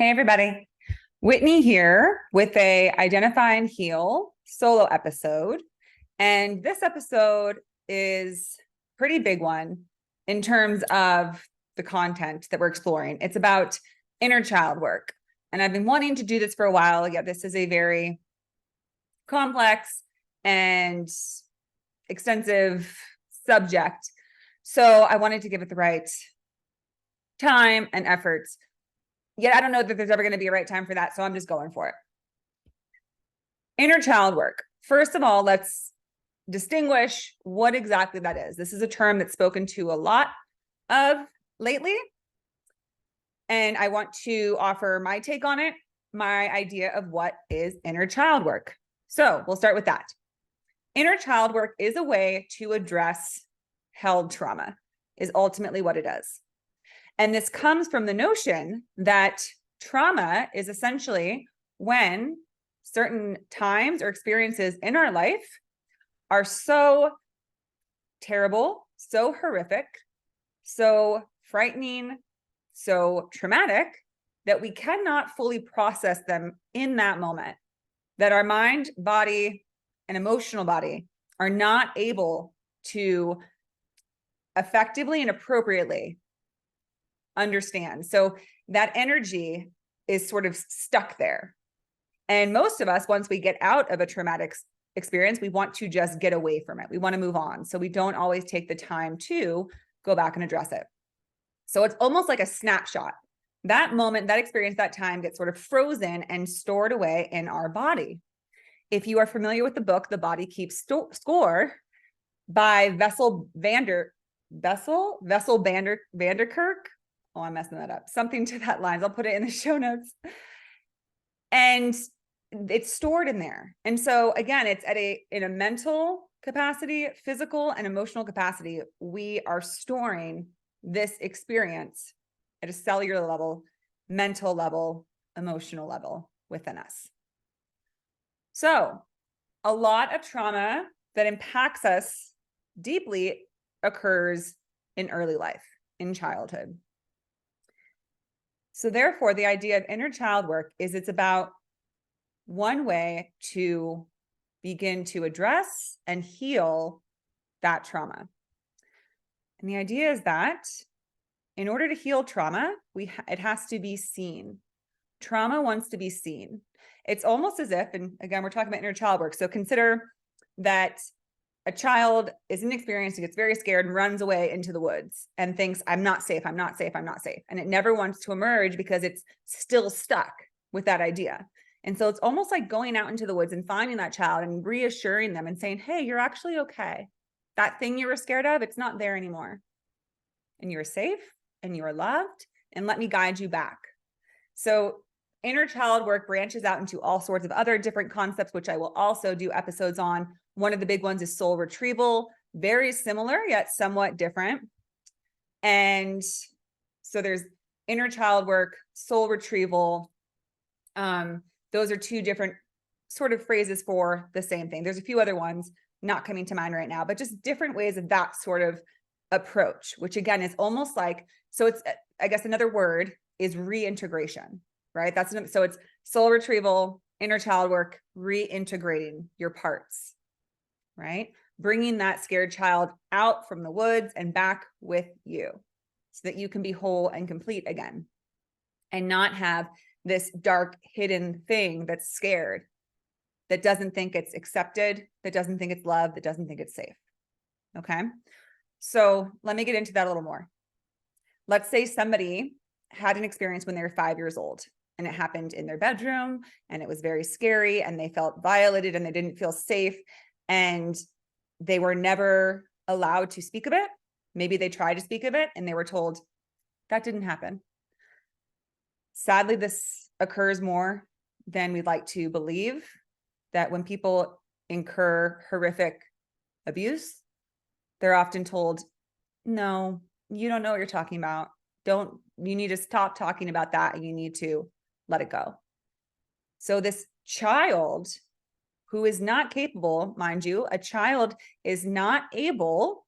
Hey everybody, Whitney here with a Identify and Heal solo episode. And this episode is a pretty big one in terms of the content that we're exploring. It's about inner child work. And I've been wanting to do this for a while, yet this is a very complex and extensive subject. So I wanted to give it the right time and effort. Yet I don't know that there's ever going to be a right time for that. So I'm just going for it. Inner child work. First of all, let's distinguish what exactly that is. This is a term that's spoken to a lot of lately. And I want to offer my take on it, my idea of what is inner child work. So we'll start with that. Inner child work is a way to address held trauma, is ultimately what it is. And this comes from the notion that trauma is essentially when certain times or experiences in our life are so terrible, so horrific, so frightening, so traumatic that we cannot fully process them in that moment, that our mind, body, and emotional body are not able to effectively and appropriately understand. So that energy is sort of stuck there. And most of us, once we get out of a traumatic experience, we want to just get away from it. We want to move on. So we don't always take the time to go back and address it. So it's almost like a snapshot. That moment, that experience, that time gets sort of frozen and stored away in our body. If you are familiar with the book, The Body Keeps Score by Vessel Vanderkirk. Oh, I'm messing that up. Something to that lines. I'll put it in the show notes. And it's stored in there. And so again, it's in a mental capacity, physical and emotional capacity. We are storing this experience at a cellular level, mental level, emotional level within us. So a lot of trauma that impacts us deeply occurs in early life, in childhood. So therefore, the idea of inner child work is it's about one way to begin to address and heal that trauma. And the idea is that in order to heal trauma, it has to be seen. Trauma wants to be seen. It's almost as if, and again, we're talking about inner child work. So consider that a child is inexperienced and gets very scared and runs away into the woods and thinks, I'm not safe, I'm not safe, I'm not safe. And it never wants to emerge because it's still stuck with that idea. And so it's almost like going out into the woods and finding that child and reassuring them and saying, hey, you're actually okay. That thing you were scared of, it's not there anymore. And you're safe and you are loved, and let me guide you back. So inner child work branches out into all sorts of other different concepts, which I will also do episodes on. One of the big ones is soul retrieval, very similar, yet somewhat different. And so there's inner child work, soul retrieval. Those are two different sort of phrases for the same thing. There's a few other ones not coming to mind right now, but just different ways of that sort of approach, which again is almost like, so it's, I guess another word is reintegration, right? So it's soul retrieval, inner child work, reintegrating your parts, right? Bringing that scared child out from the woods and back with you so that you can be whole and complete again and not have this dark hidden thing that's scared, that doesn't think it's accepted, that doesn't think it's loved, that doesn't think it's safe. Okay. So let me get into that a little more. Let's say somebody had an experience when they were 5 years old and it happened in their bedroom and it was very scary and they felt violated and they didn't feel safe and they were never allowed to speak of it. Maybe they tried to speak of it and they were told that didn't happen. Sadly, this occurs more than we'd like to believe, that when people incur horrific abuse, they're often told, no, you don't know what you're talking about. You need to stop talking about that and you need to let it go. So this child who is not capable, mind you, a child is not able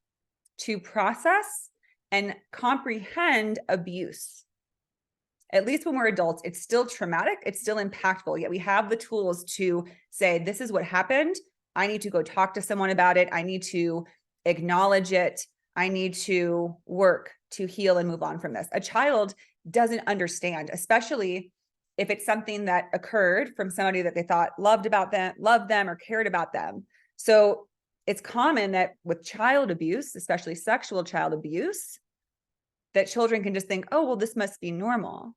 to process and comprehend abuse. at least when we're adults, it's still traumatic, it's still impactful, yet we have the tools to say, this is what happened. I need to go talk to someone about it. I need to acknowledge it. I need to work to heal and move on from this. A child doesn't understand, especially if it's something that occurred from somebody that they thought loved them or cared about them. So it's common that with child abuse, especially sexual child abuse, that children can just think, oh, well, this must be normal.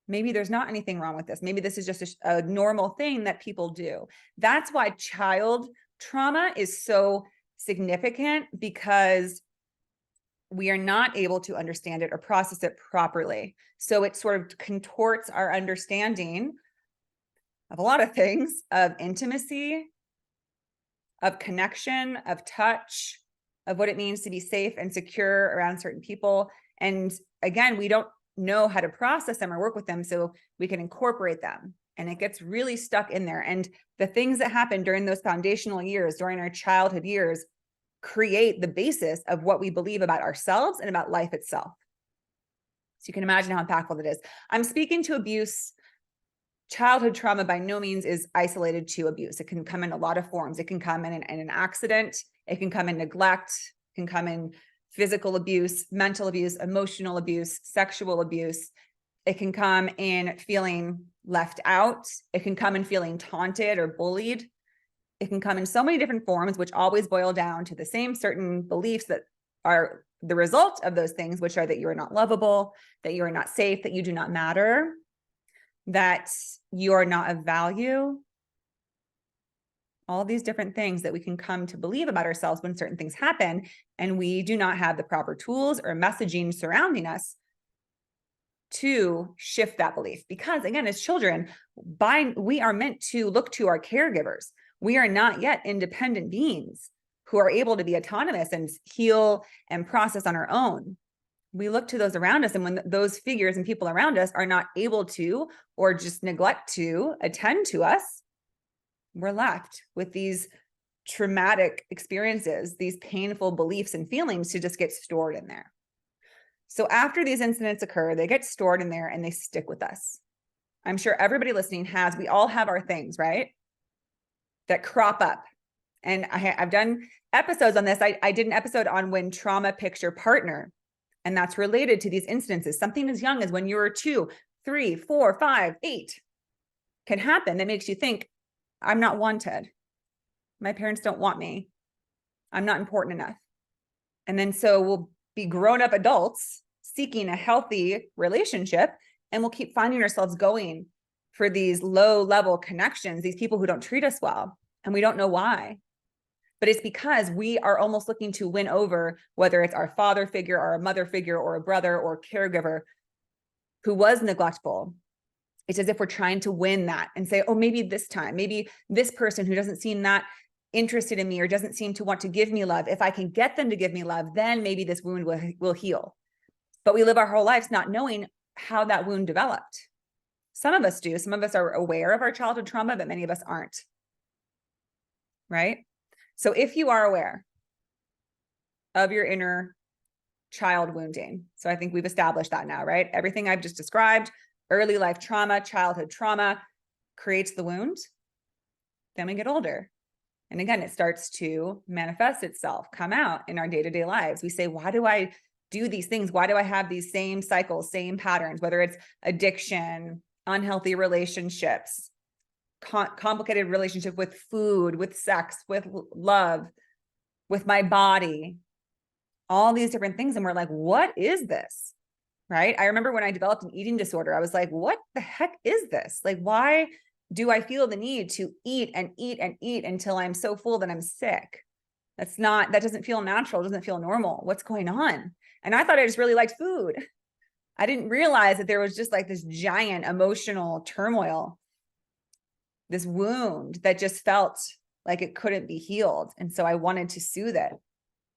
Maybe there's not anything wrong with this. Maybe this is just a normal thing that people do. That's why child trauma is so significant, because we are not able to understand it or process it properly. So it sort of contorts our understanding of a lot of things, of intimacy, of connection, of touch, of what it means to be safe and secure around certain people. And again, we don't know how to process them or work with them so we can incorporate them. And it gets really stuck in there. And the things that happen during those foundational years, during our childhood years, create the basis of what we believe about ourselves and about life itself. So you can imagine how impactful that is. I'm speaking to abuse. Childhood trauma by no means is isolated to abuse. It can come in a lot of forms. It can come in an accident. It can come in neglect. It can come in physical abuse, mental abuse, emotional abuse, sexual abuse. It can come in feeling left out. It can come in feeling taunted or bullied. It can come in so many different forms, which always boil down to the same certain beliefs that are the result of those things, which are that you are not lovable, that you are not safe, that you do not matter, that you are not of value. All these different things that we can come to believe about ourselves when certain things happen, and we do not have the proper tools or messaging surrounding us to shift that belief. Because again, as children, we are meant to look to our caregivers. We are not yet independent beings who are able to be autonomous and heal and process on our own. We look to those around us, and when those figures and people around us are not able to, or just neglect to attend to us, we're left with these traumatic experiences, these painful beliefs and feelings to just get stored in there. So after these incidents occur, they get stored in there and they stick with us. I'm sure everybody listening we all have our things, right? That crop up. And I've done episodes on this. I did an episode on when trauma picks your partner. And that's related to these instances. Something as young as when you were 2, 3, 4, 5, 8 can happen that makes you think, I'm not wanted. My parents don't want me. I'm not important enough. And then so we'll be grown-up adults seeking a healthy relationship, and we'll keep finding ourselves going for these low-level connections, these people who don't treat us well, and we don't know why. But it's because we are almost looking to win over, whether it's our father figure or a mother figure or a brother or caregiver who was neglectful. It's as if we're trying to win that and say, oh, maybe this time, maybe this person who doesn't seem that interested in me or doesn't seem to want to give me love, if I can get them to give me love, then maybe this wound will heal. But we live our whole lives not knowing how that wound developed. Some of us do. Some of us are aware of our childhood trauma, but many of us aren't. Right? So if you are aware of your inner child wounding, so I think we've established that now, right? Everything I've just described, early life trauma, childhood trauma creates the wound. Then we get older. And again, it starts to manifest itself, come out in our day-to-day lives. We say, why do I do these things? Why do I have these same cycles, same patterns, whether it's addiction, unhealthy relationships, complicated relationship with food, with sex, with love, with my body, all these different things. And we're like, what is this? Right? I remember when I developed an eating disorder, I was like, what the heck is this? Like, why do I feel the need to eat and eat and eat until I'm so full that I'm sick? That doesn't feel natural. It doesn't feel normal. What's going on? And I thought I just really liked food. I didn't realize that there was just like this giant emotional turmoil, this wound that just felt like it couldn't be healed. And so I wanted to soothe it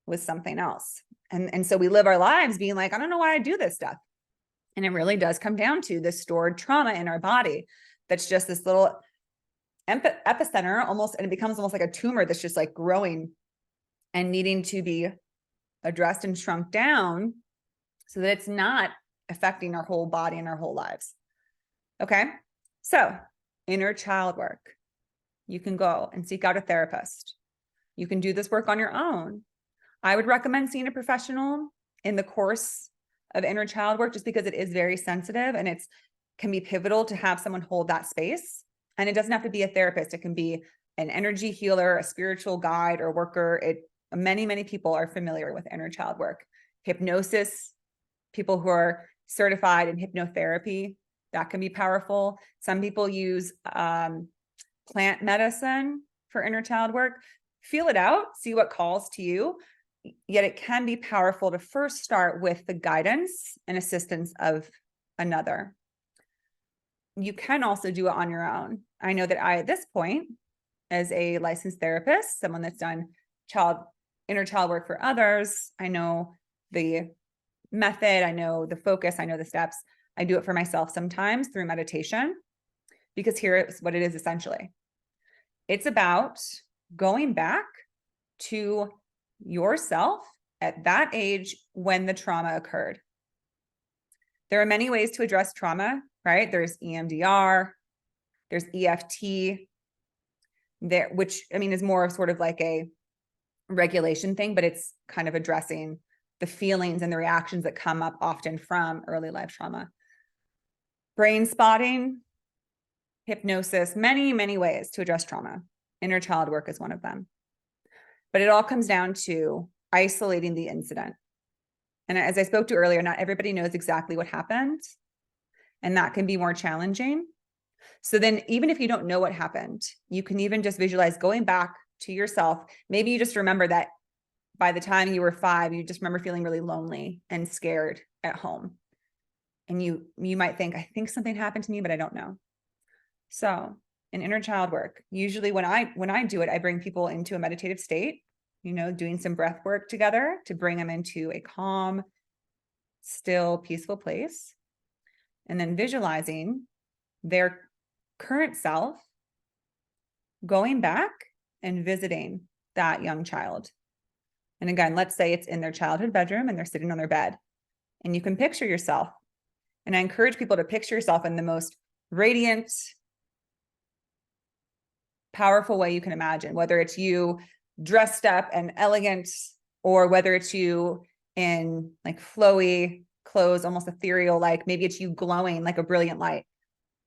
with something else. And so we live our lives being like, I don't know why I do this stuff. And it really does come down to this stored trauma in our body. That's just this little epicenter almost, and it becomes almost like a tumor that's just like growing and needing to be addressed and shrunk down so that it's not affecting our whole body and our whole lives. Okay. So inner child work. You can go and seek out a therapist. You can do this work on your own. I would recommend seeing a professional in the course of inner child work, just because it is very sensitive and it's can be pivotal to have someone hold that space. And it doesn't have to be a therapist. It can be an energy healer, a spiritual guide or worker. Many people are familiar with inner child work. Hypnosis, people who are certified in hypnotherapy, that can be powerful. Some people use plant medicine for inner child work. Feel it out, see what calls to you. Yet it can be powerful to first start with the guidance and assistance of another. You can also do it on your own. I know that I, at this point, as a licensed therapist, someone that's done inner child work for others, I know the method, I know the focus, I know the steps. I do it for myself sometimes through meditation, because here is what it is essentially. It's about going back to yourself at that age when the trauma occurred. There are many ways to address trauma, right? There's EMDR, there's EFT, which I mean is more of sort of like a regulation thing, but it's kind of addressing the feelings and the reactions that come up often from early life trauma. Brain spotting, hypnosis, many ways to address trauma. Inner child work is one of them. But it all comes down to isolating the incident. And as I spoke to earlier, not everybody knows exactly what happened, and that can be more challenging. So then even if you don't know what happened, you can even just visualize going back to yourself. Maybe you just remember that by the time you were 5, you just remember feeling really lonely and scared at home. And you might think, I think something happened to me, but I don't know. So in inner child work, usually when I do it, I bring people into a meditative state, doing some breath work together to bring them into a calm, still, peaceful place. And then visualizing their current self going back and visiting that young child. And again, let's say it's in their childhood bedroom and they're sitting on their bed, and you can picture yourself. And I encourage people to picture yourself in the most radiant, powerful way you can imagine, whether it's you dressed up and elegant, or whether it's you in like flowy clothes, almost ethereal, like maybe it's you glowing like a brilliant light.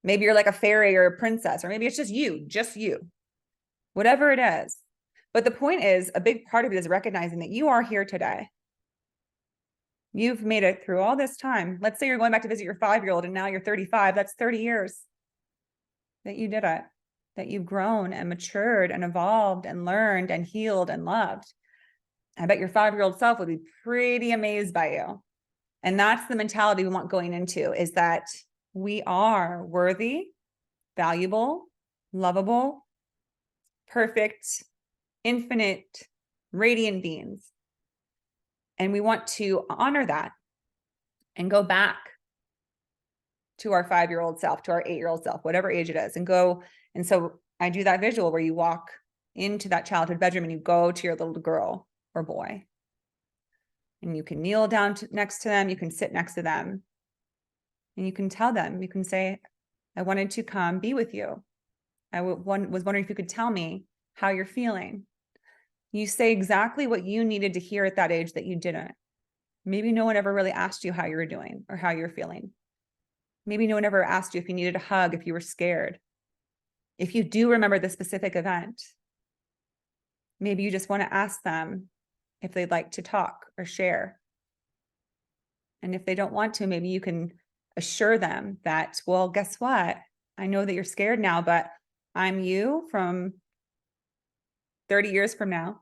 Maybe you're like a fairy or a princess, or maybe it's just you, whatever it is. But the point is, a big part of it is recognizing that you are here today. You've made it through all this time. Let's say you're going back to visit your 5-year-old and now you're 35. That's 30 years that you did it, that you've grown and matured and evolved and learned and healed and loved. I bet your 5-year-old self would be pretty amazed by you. And that's the mentality we want going into, is that we are worthy, valuable, lovable, perfect, infinite, radiant beings. And we want to honor that and go back to our 5-year-old self, to our 8-year-old self, whatever age it is, and go. And so I do that visual where you walk into that childhood bedroom and you go to your little girl or boy, and you can kneel down next to them. You can sit next to them, and you can tell them, you can say, I wanted to come be with you. I was wondering if you could tell me how you're feeling. You say exactly what you needed to hear at that age that you didn't. Maybe no one ever really asked you how you were doing or how you're feeling. Maybe no one ever asked you if you needed a hug, if you were scared. If you do remember the specific event, maybe you just want to ask them if they'd like to talk or share. And if they don't want to, maybe you can assure them that, well, guess what? I know that you're scared now, but I'm you from 30 years from now,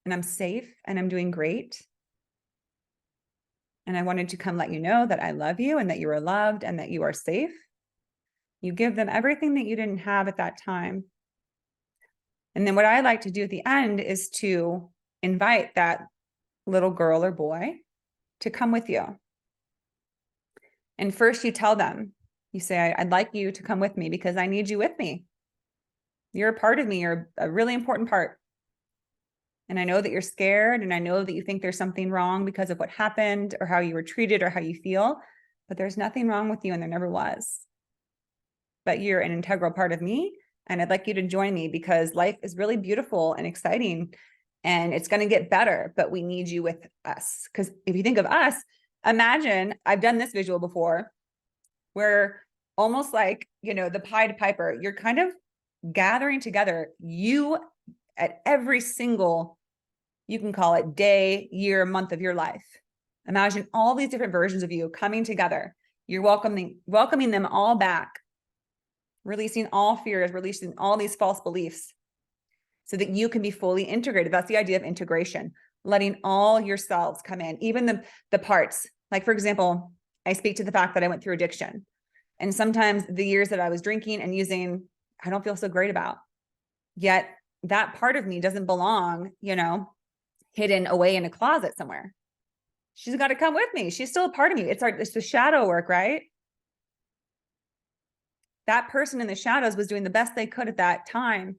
and I'm safe and I'm doing great. And I wanted to come let you know that I love you and that you are loved and that you are safe. You give them everything that you didn't have at that time. And then what I like to do at the end is to invite that little girl or boy to come with you. And first you tell them, you say, I'd like you to come with me because I need you with me. You're a part of me. You're a really important part. And I know that you're scared, and I know that you think there's something wrong because of what happened or how you were treated or how you feel. but there's nothing wrong with you and there never was. But you're an integral part of me, and I'd like you to join me because life is really beautiful and exciting and it's going to get better, but we need you with us. Because if you think of us, imagine, I've done this visual before, where almost like, the Pied Piper, you're kind of gathering together you at every single, you can call it day, year, month of your life. Imagine all these different versions of you coming together. You're welcoming them all back, releasing all fears, releasing all these false beliefs so that you can be fully integrated. That's the idea of integration, letting all yourselves come in, even the parts. Like, for example, I speak to the fact that I went through addiction. And sometimes the years that I was drinking and using, I don't feel so great about. Yet that part of me doesn't belong, hidden away in a closet somewhere. She's got to come with me. She's still a part of me. It's the shadow work, right? That person in the shadows was doing the best they could at that time.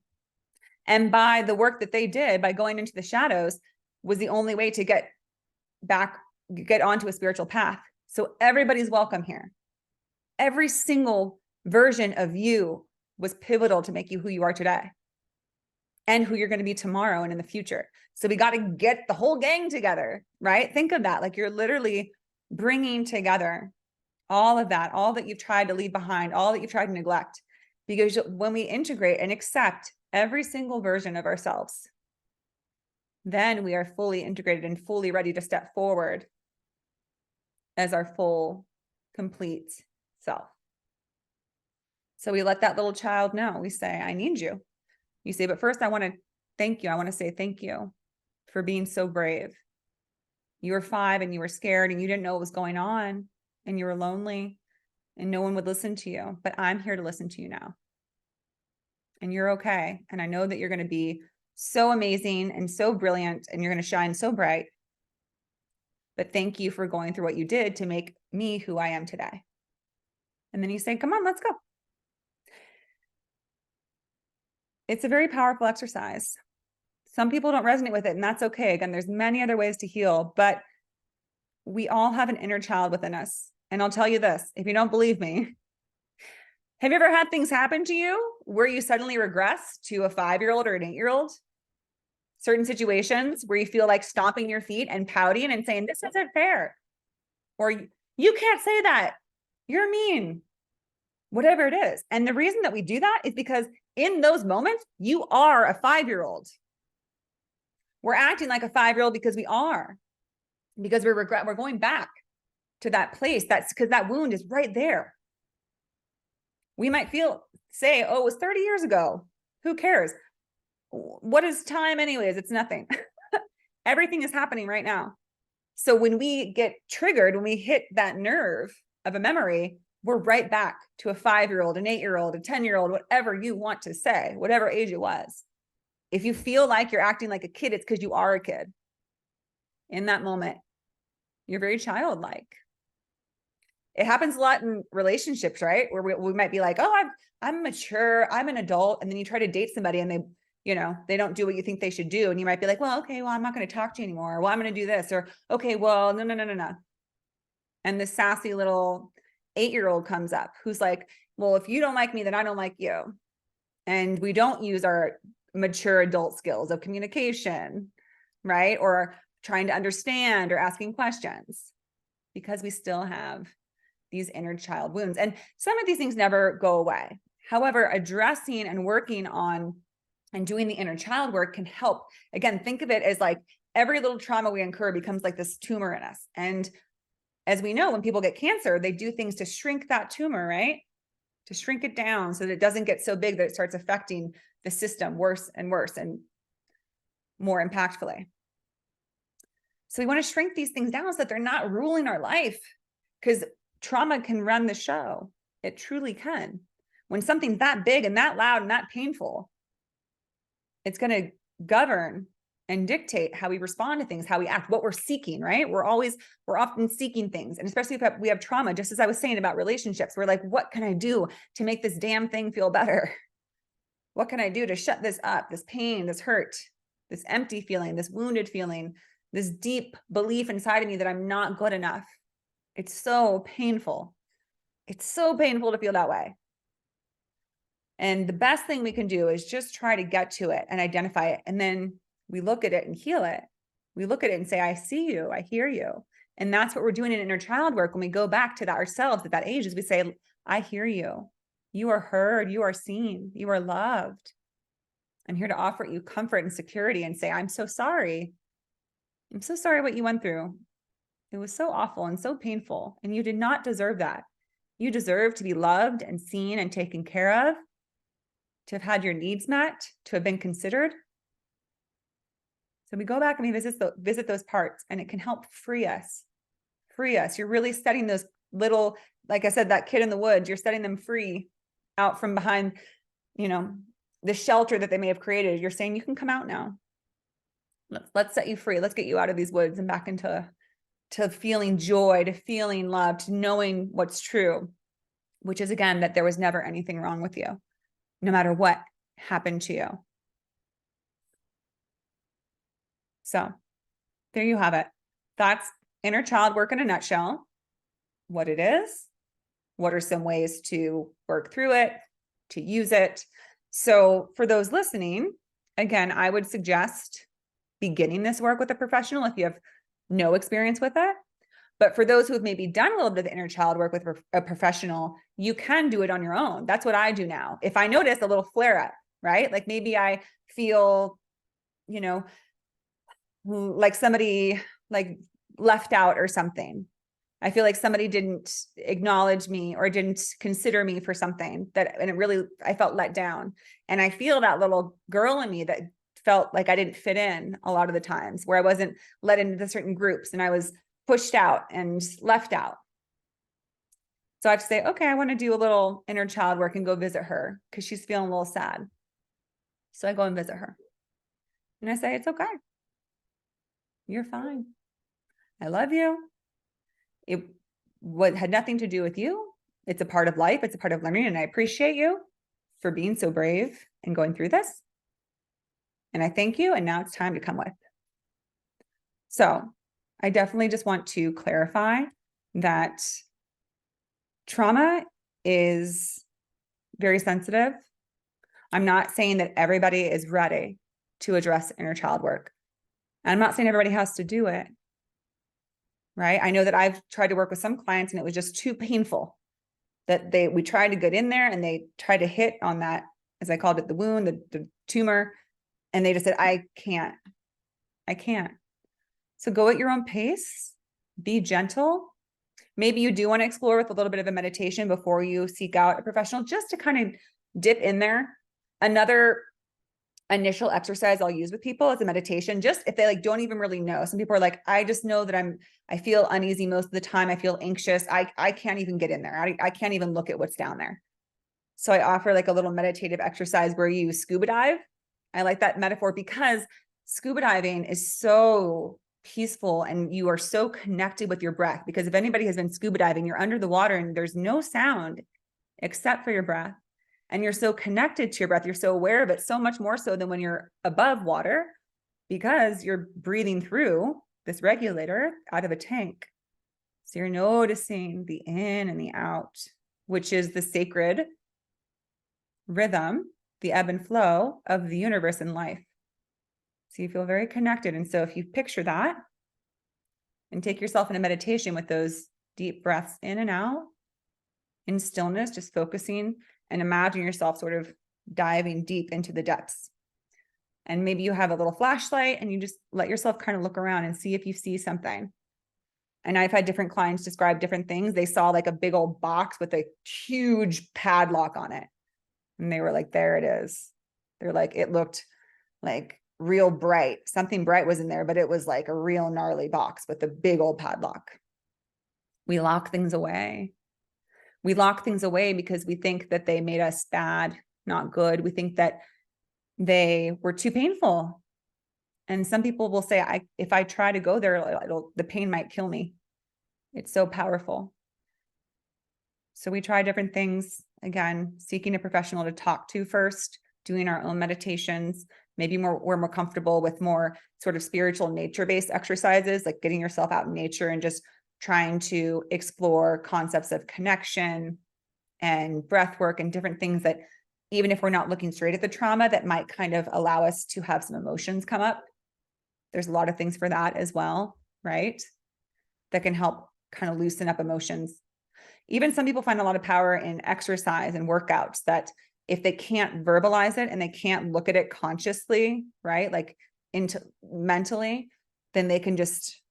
And by the work that they did, by going into the shadows, was the only way to get onto a spiritual path. So everybody's welcome here. Every single version of you was pivotal to make you who you are today and who you're going to be tomorrow and in the future. So we got to get the whole gang together, right? Think of that. Like, you're literally bringing together all of that, all that you've tried to leave behind, all that you've tried to neglect. Because when we integrate and accept every single version of ourselves, then we are fully integrated and fully ready to step forward as our full, complete self. So we let that little child know. We say, I need you. You say, but first I want to thank you. I want to say thank you for being so brave. You were 5 and you were scared and you didn't know what was going on and you were lonely and no one would listen to you, but I'm here to listen to you now. And you're okay. And I know that you're going to be so amazing and so brilliant and you're going to shine so bright. But thank you for going through what you did to make me who I am today. And then you say, come on, let's go. It's a very powerful exercise. Some people don't resonate with it, and that's okay. Again, there's many other ways to heal, but we all have an inner child within us. And I'll tell you this, if you don't believe me, have you ever had things happen to you where you suddenly regress to a 5-year-old or an 8-year-old? Certain situations where you feel like stomping your feet and pouting and saying, this isn't fair. Or you can't say that. You're mean. Whatever it is. And the reason that we do that is because in those moments, you are a 5-year-old. We're acting like a 5-year-old because we're going back to that place. That's because that wound is right there. We might say, oh, it was 30 years ago. Who cares? What is time anyways? It's nothing. Everything is happening right now. So when we get triggered, when we hit that nerve of a memory, we're right back to a 5-year-old, an 8-year-old, a 10-year-old, whatever you want to say, whatever age it was. If you feel like you're acting like a kid, it's because you are a kid. In that moment, you're very childlike. It happens a lot in relationships, right? Where we might be like, oh, I'm mature, I'm an adult. And then you try to date somebody and they don't do what you think they should do. And you might be like, well, okay, well, I'm not going to talk to you anymore. Or, well, I'm going to do this. Or, okay, well, no. And the sassy little 8-year-old comes up who's like, well, if you don't like me, then I don't like you. And we don't use our mature adult skills of communication, right? Or trying to understand or asking questions because we still have these inner child wounds. And some of these things never go away. However, addressing and working on and doing the inner child work can help. Again, think of it as like every little trauma we incur becomes like this tumor in us. And as we know, when people get cancer, they do things to shrink that tumor, right? To shrink it down so that it doesn't get so big that it starts affecting the system worse and more impactfully. So we want to shrink these things down so that they're not ruling our life, because trauma can run the show. It truly can. When something's that big and that loud and that painful, it's going to govern and dictate how we respond to things, how we act, what we're seeking, right? We're often seeking things. And especially if we have trauma, just as I was saying about relationships, we're like, what can I do to make this damn thing feel better? What can I do to shut this up, this pain, this hurt, this empty feeling, this wounded feeling, this deep belief inside of me that I'm not good enough? It's so painful. It's so painful to feel that way. And the best thing we can do is just try to get to it and identify it. And then we look at it and heal it. We look at it and say, I see you, I hear you. And that's what we're doing in inner child work. When we go back to that ourselves at that age, is we say, I hear you. You are heard, you are seen, you are loved. I'm here to offer you comfort and security and say, I'm so sorry. I'm so sorry what you went through. It was so awful and so painful, and you did not deserve that. You deserve to be loved and seen and taken care of, to have had your needs met, to have been considered. So we go back and we visit those parts, and it can help free us. Free us. You're really setting those little, like I said, that kid in the woods, you're setting them free out from behind, the shelter that they may have created. You're saying, you can come out now. Let's set you free. Let's get you out of these woods and back into feeling joy, to feeling love, to knowing what's true, which is, again, that there was never anything wrong with you, no matter what happened to you. So there you have it. That's inner child work in a nutshell. What it is, what are some ways to work through it, to use it. So for those listening, again, I would suggest beginning this work with a professional if you have no experience with it. But for those who have maybe done a little bit of inner child work with a professional, you can do it on your own. That's what I do now. If I notice a little flare up, right? Like maybe I feel, like somebody like left out or something. I feel like somebody didn't acknowledge me or didn't consider me for something I felt let down. And I feel that little girl in me that felt like I didn't fit in a lot of the times, where I wasn't let into the certain groups and I was pushed out and left out. So I have to say, okay, I want to do a little inner child work and go visit her because she's feeling a little sad. So I go and visit her. And I say, it's okay. You're fine. I love you. It had nothing to do with you. It's a part of life. It's a part of learning. And I appreciate you for being so brave and going through this. And I thank you. And now it's time to come with. So I definitely just want to clarify that trauma is very sensitive. I'm not saying that everybody is ready to address inner child work. And I'm not saying everybody has to do it. Right? I know that I've tried to work with some clients and it was just too painful that we tried to get in there and they tried to hit on that, as I called it, the wound, the tumor. And they just said, I can't. So go at your own pace, be gentle. Maybe you do want to explore with a little bit of a meditation before you seek out a professional, just to kind of dip in there. Another initial exercise I'll use with people is a meditation, just if they don't even really know. Some people are like, I just know that I feel uneasy most of the time. I feel anxious. I can't even get in there. I can't even look at what's down there. So I offer a little meditative exercise where you scuba dive. I like that metaphor because scuba diving is so peaceful and you are so connected with your breath. Because if anybody has been scuba diving, you're under the water and there's no sound except for your breath. And you're so connected to your breath. You're so aware of it, so much more so than when you're above water, because you're breathing through this regulator out of a tank. So you're noticing the in and the out, which is the sacred rhythm, the ebb and flow of the universe and life. So you feel very connected. And so if you picture that and take yourself in a meditation with those deep breaths in and out, in stillness, just focusing, and imagine yourself sort of diving deep into the depths. And maybe you have a little flashlight and you just let yourself kind of look around and see if you see something. And I've had different clients describe different things. They saw a big old box with a huge padlock on it. And they were like, there it is. They're like, it looked real bright. Something bright was in there, but it was a real gnarly box with a big old padlock. We lock things away. We lock things away because we think that they made us bad, not good. We think that they were too painful. And some people will say, if I try to go there, the pain might kill me. It's so powerful. So we try different things. Again, seeking a professional to talk to first, doing our own meditations. Maybe we're more comfortable with more sort of spiritual nature-based exercises, like getting yourself out in nature and just trying to explore concepts of connection and breath work and different things that, even if we're not looking straight at the trauma, that might kind of allow us to have some emotions come up. There's a lot of things for that as well, right? That can help kind of loosen up emotions. Even some people find a lot of power in exercise and workouts, that if they can't verbalize it and they can't look at it consciously, right? Like into mentally, then they can just,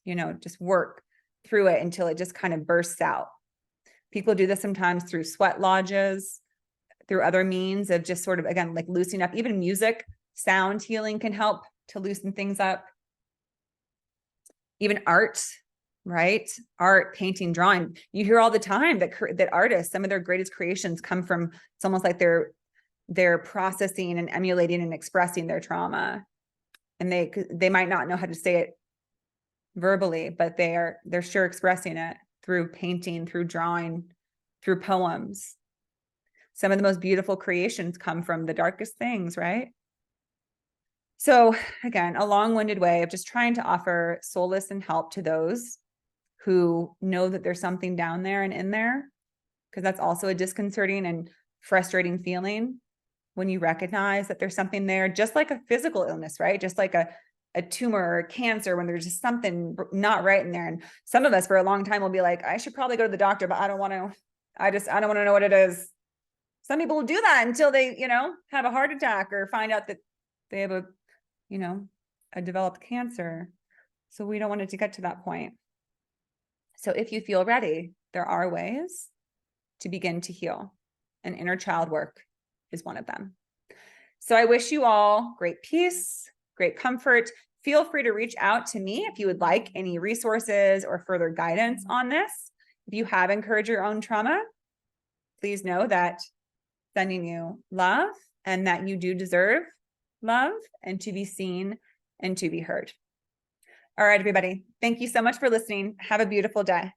just work through it until it just kind of bursts out. People do this sometimes through sweat lodges, through other means of just sort of, again, like loosening up. Even music, sound healing can help to loosen things up. Even art, right? Art, painting, drawing. You hear all the time that artists, some of their greatest creations come from, it's almost like they're processing and emulating and expressing their trauma. And they might not know how to say it verbally, but they're sure expressing it through painting, through drawing, through poems. Some of the most beautiful creations come from the darkest things, right? So again, a long-winded way of just trying to offer solace and help to those who know that there's something down there and in there, because that's also a disconcerting and frustrating feeling when you recognize that there's something there, just like a physical illness, right? Just like a tumor or cancer, when there's just something not right in there. And some of us for a long time will be like, I should probably go to the doctor, but I don't want to know what it is. Some people will do that until they, have a heart attack or find out that they have a developed cancer. So we don't want it to get to that point. So if you feel ready, there are ways to begin to heal, and inner child work is one of them. So I wish you all great peace, great comfort. Feel free to reach out to me if you would like any resources or further guidance on this. If you have incurred your own trauma, please know that sending you love, and that you do deserve love and to be seen and to be heard. All right, everybody. Thank you so much for listening. Have a beautiful day.